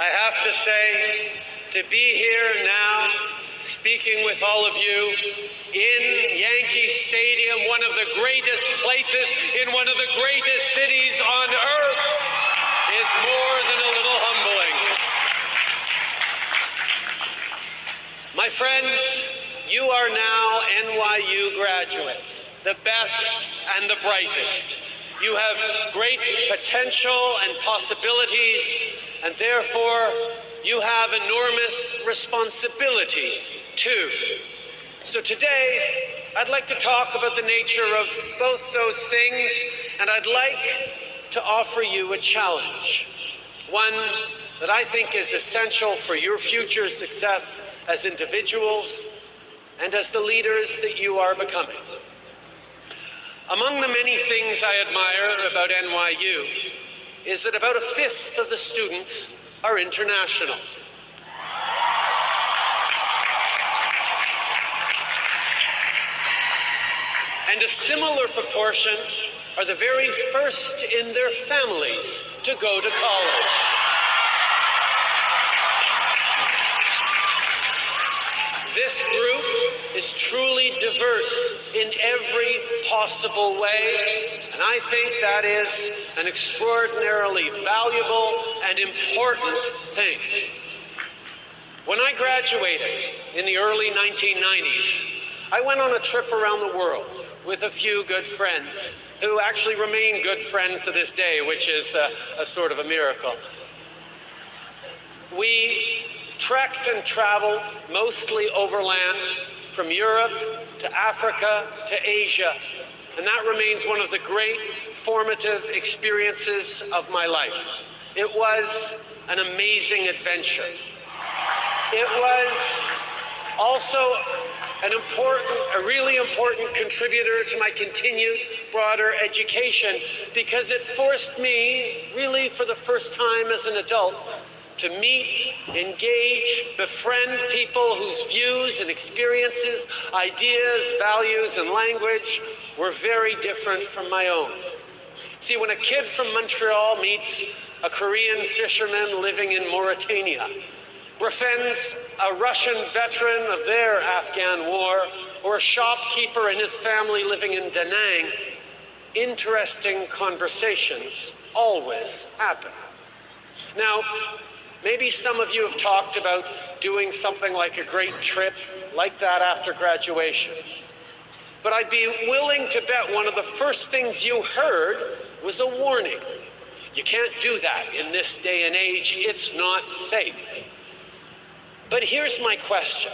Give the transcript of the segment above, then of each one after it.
I have to say, to be here now, speaking with all of you in Yankee Stadium, one of the greatest places in one of the greatest cities on earth, is more than a little humbling. My friends, you are now NYU graduates, the best and the brightest. You have great potential and possibilities, and therefore you have enormous responsibility too. So today, I'd like to talk about the nature of both those things, and I'd like to offer you a challenge, one that I think is essential for your future success as individuals and as the leaders that you are becoming. Among the many things I admire about NYU is that about a fifth of the students are international. And a similar proportion are the very first in their families to go to college. This group is truly diverse in every possible way, and I think that is an extraordinarily valuable and important thing. When I graduated in the early 1990s, I went on a trip around the world with a few good friends who actually remain good friends to this day, which is a sort of a miracle. We trekked and traveled mostly overland from Europe to Africa to Asia, and that remains one of the great formative experiences of my life. It was an amazing adventure. It was also a really important contributor to my continued broader education, because it forced me, really for the first time as an adult, to meet, engage, befriend people whose views and experiences, ideas, values, and language were very different from my own. See, when a kid from Montreal meets a Korean fisherman living in Mauritania, befriends a Russian veteran of their Afghan war, or a shopkeeper and his family living in Da Nang, interesting conversations always happen. Now, maybe some of you have talked about doing something like a great trip like that after graduation. But I'd be willing to bet one of the first things you heard was a warning. You can't do that in this day and age. It's not safe. But here's my question.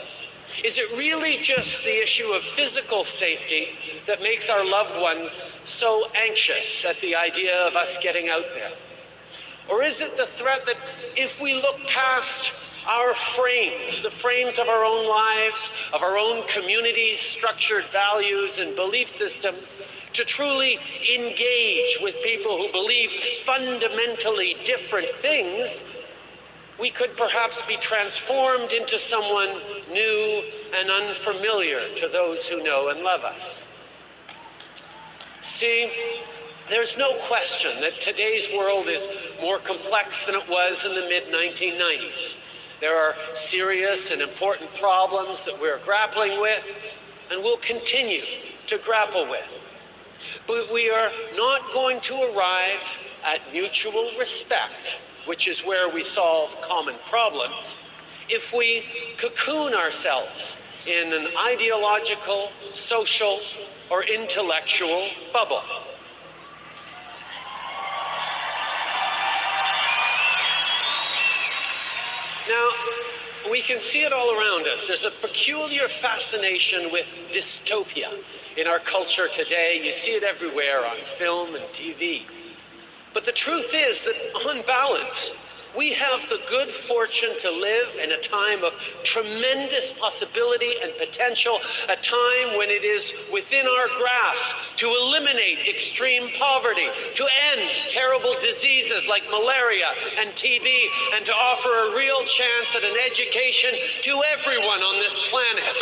Is it really just the issue of physical safety that makes our loved ones so anxious at the idea of us getting out there? Or is it the threat that if we look past our frames, the frames of our own lives, of our own communities' structured values and belief systems, to truly engage with people who believe fundamentally different things, we could perhaps be transformed into someone new and unfamiliar to those who know and love us? See, there's no question that today's world is more complex than it was in the mid-1990s. There are serious and important problems that we're grappling with and will continue to grapple with. But we are not going to arrive at mutual respect, which is where we solve common problems, if we cocoon ourselves in an ideological, social, or intellectual bubble. Now, we can see it all around us. There's a peculiar fascination with dystopia in our culture today. You see it everywhere on film and TV. But the truth is that, on balance, we have the good fortune to live in a time of tremendous possibility and potential, a time when it is within our grasp to eliminate extreme poverty, to end terrible diseases like malaria and TB, and to offer a real chance at an education to everyone on this planet.